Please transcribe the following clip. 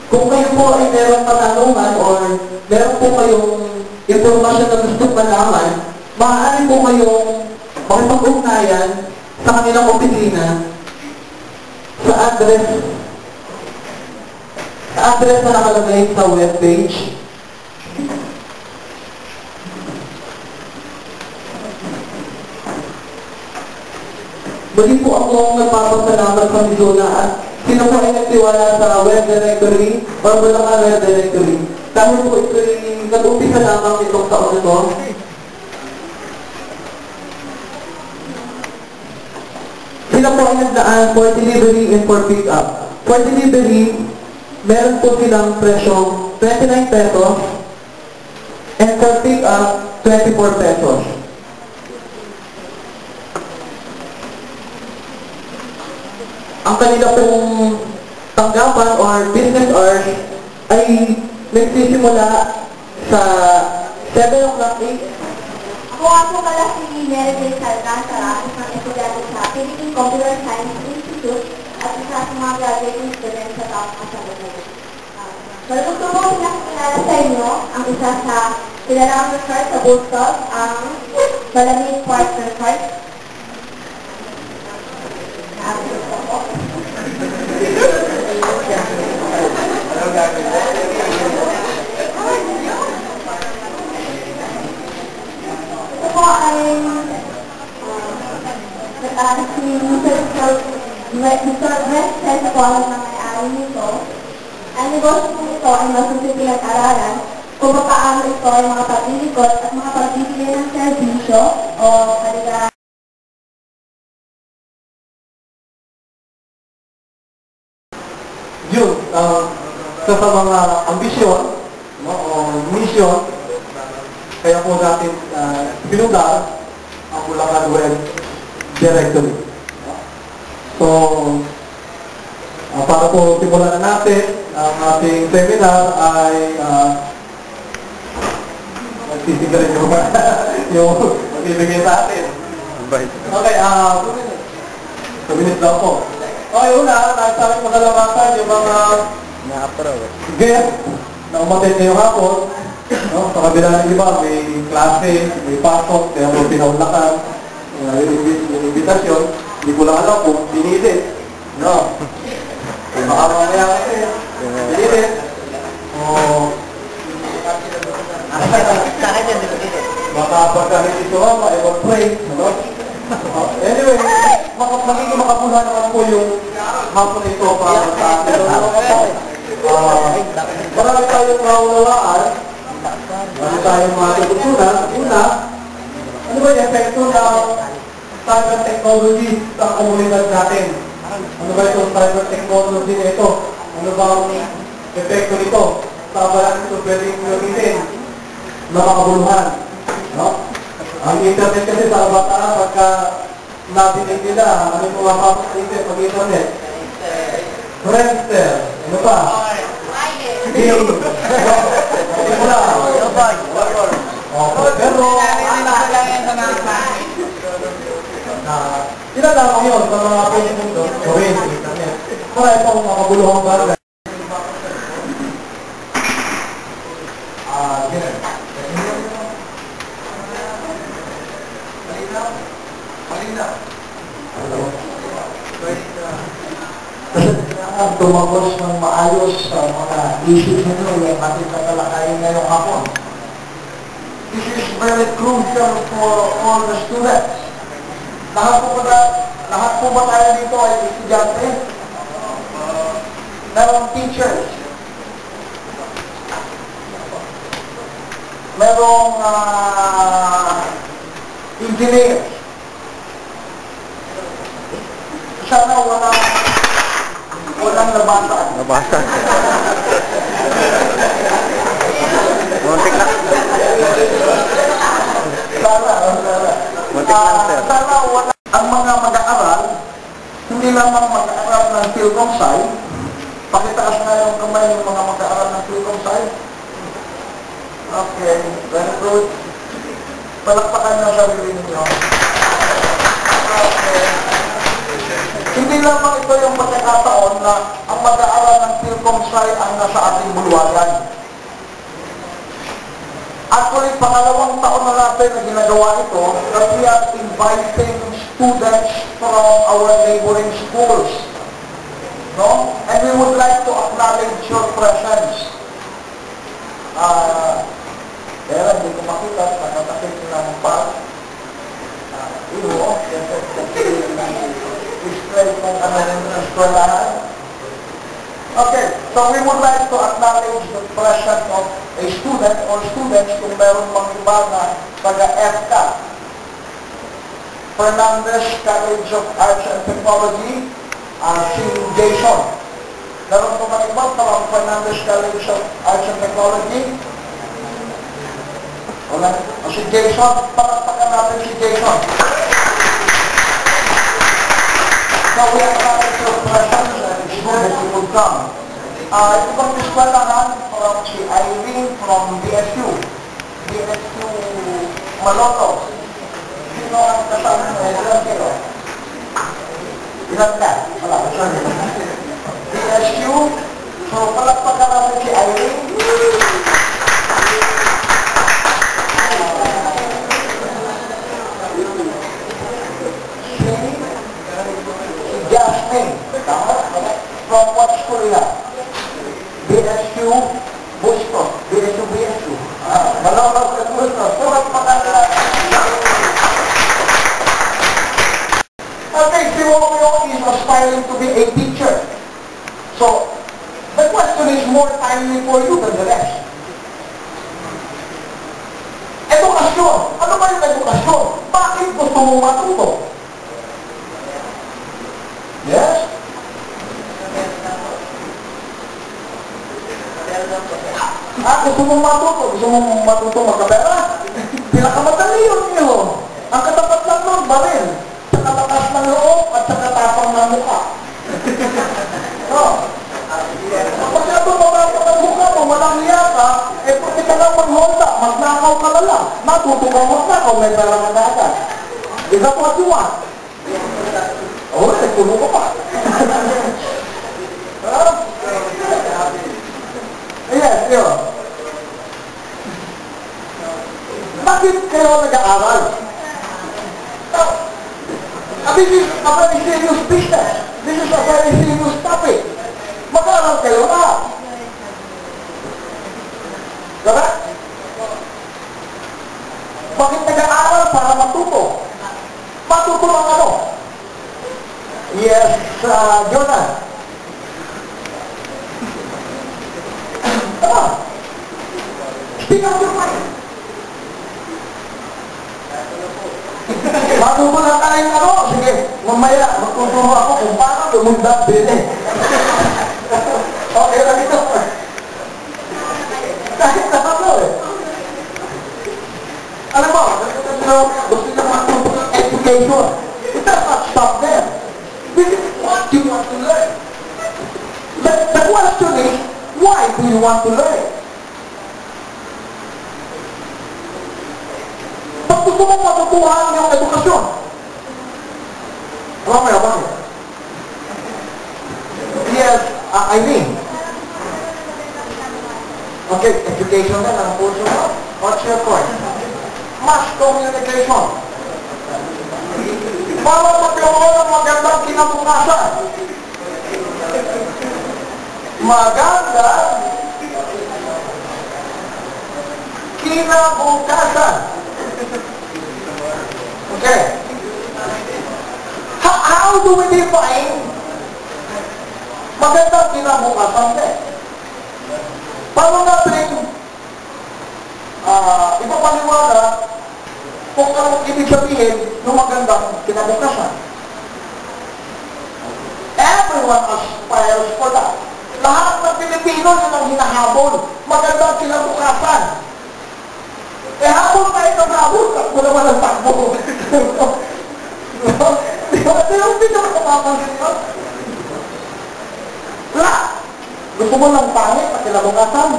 Kung kayo po ay meron katanungan or meron po kayong impormasyon na gusto malaman, maaari po kayong makipag-ugnayan sa kanilang opisina sa address na nakalagay sa webpage. Muli po ako nagpapasalamat sa Mizuna at sino po ay nagtiwala sa web directory o Bulacan web directory. Dahil po ito'y nag-umpisa lamang itong taon na ito. Sila po ay nagdaan for delivery and for pick-up. For delivery, meron po silang presyong 29 pesos and for pick-up, 24 pesos. Ang kanila pong tanggapan or business hours ay nagsisimula sa 7 o'clock 8. Ako nga po pala si Mary Salcantara, isang estudyante sa Philippine Computer Science Institute at isa sa mga graduating students sa Taos Masalagot. Gusto ko pinakilala sa inyo ang isa sa kilalang resort sa Boston, ang Balamig Partner Card. Ito po ay si Mr. West po ang may-ari nito. Ang negosyo po nito ay masusunod pinag-aralan kung paano ito ay makapagbilikot at makapagbibili ng serbisyo o kaligayahan. Yun, sa mga ambisyon o mission, kaya po natin binugar ang Bulacan Web Directory. So, para po simulan na natin, ang ating seminar ay magsisigarin yung magbibigay sa atin. Okay, 2 minutes lang po. Okay, una, nais sa aming makalamatan yung mga guest na umatid ngayong hapon. No? Sa kabila ng iba, may klase, may pasok, kaya mo pinaulakan. Yung invitasyon, hindi ko lang alam kung pinilit. No? Baka mamaya kasi, pinilit. Baka pagka hindi ito ako, mag-pray. Anyway, magiging makapula naman po yung hapon ito para sa atin. Marami tayong naunawaan, marami tayong matututunan. Una, ano ba yung epekto ng cyber technology sa komunidad natin? Ano ba itong cyber technology na ito? Ano ba ang epekto nito? Saan ba natin ito pwedeng gamitin na makabuluhan? No? Ang internet kasi sa kabataan, pagka nabinig nila, ano yung mga papos sa pag-internet? Friendster. Ano pa? Game. Ano na? Pero, tinatawag yun sa mga pinipundo, gawin sa internet. Para itong makabuluhang bagay. Tumagos ng maayos sa mga issues nito yung ating tatalakayin ngayong hapon. This is very crucial for all the students. Lahat po ba tayo dito ay estudyante? Merong teachers. Merong engineers. Sana walang nabasa. Nabasa. Muntik na. Sana wala. Ang mga mag-aaral, hindi lamang mag-aaral ng Philcomsci. Pakitaas na yung kamay ng mga mag-aaral ng Philcomsci. Okay, very good. Palakpakan nyo sarili ninyo. Okay. Hindi lamang ito yung pagkakataon na ang mag-aaral ng Philcomsci ang nasa ating bulwagan. Actually, pangalawang taon na natin na ginagawa ito, that we are inviting students from our neighboring schools. No? And we would like to acknowledge your presence. Pero hindi ko makita, nakatakit ng park. Display kung ano yung eskwelahan. Okay, so we would like to acknowledge the presence of a student or students kung meron mang iba na taga-FCA. Fernandez College of Arts and Technology, si Jason. Meron po mang iba from Fernandez College of Arts and Technology. Wala. Si Jason, palakpakan natin si Jason. So we acknowledge your presence and it's good that you would come. Ito pang eskwelahan from si Irene from BSU. BSU Maloto. Sino ang kasama mo? Ilan kayo? Ilan ka? Wala. BSU. So palakpakan natin si Irene. Jasmine, from what school yan? BSU Busto. BSU. Malawag sa Busto. Surat pa kanila. Okay, si Romeo is aspiring to be a teacher. So, the question is more timely for you than the rest. Edukasyon. Ano ba yung edukasyon? Bakit gusto mong matuto? Yes? Gusto mong matuto? Gusto mong matuto magkapera? Pinakamadali yun. Ang katapat lang nun, baril. Sa katakas ng loob at sa katapang ng mukha. No? Kapag ito mababa ng mukha mo, walang hiya ka, pwede ka lang mag-honda, magnakaw ka na lang. Matuto ka magnakaw, may dalaman na agad. Is that what you want? Oh, nagtulo ko pa. Yes, yun. Bakit kayo nag-aaral? This is a very serious business. This is a very serious topic. Mag-aaral kayo na. Diba? Bakit nag-aaral para matuto? Matuto lang ano? Yes, Jonah. Come on. Speak out your mind. Matuto na tayong ano? Sige, mamaya, magtuturo ako kung paano lumundag din eh. Okay, lang ito. Kahit na ano eh. Alam mo, gusto nyo matuto ng education. It does not stop there. This is what you want to learn. The question is, why do you want to learn? Pag gusto mong matutuhan yung edukasyon, mamaya, bakit? Yes, I mean. Okay, education na lang po siya. What's your point? Mass communication. Para magkaroon ng magandang kinabukasan. Magandang kinabukasan. Okay. How do we define magandang kinabukasan? Paano natin ipapaliwanag kung anong ibig sabihin ng magandang kinabukasan? Everyone aspires for that. Lahat ng Pilipino yun ang hinahabol. Magandang kinabukasan. Habol tayo ng habol, takbo naman ang takbo. Di ba? Hindi naman napapansin yun. Wala. Gusto mo lang pangit at kinabukasan.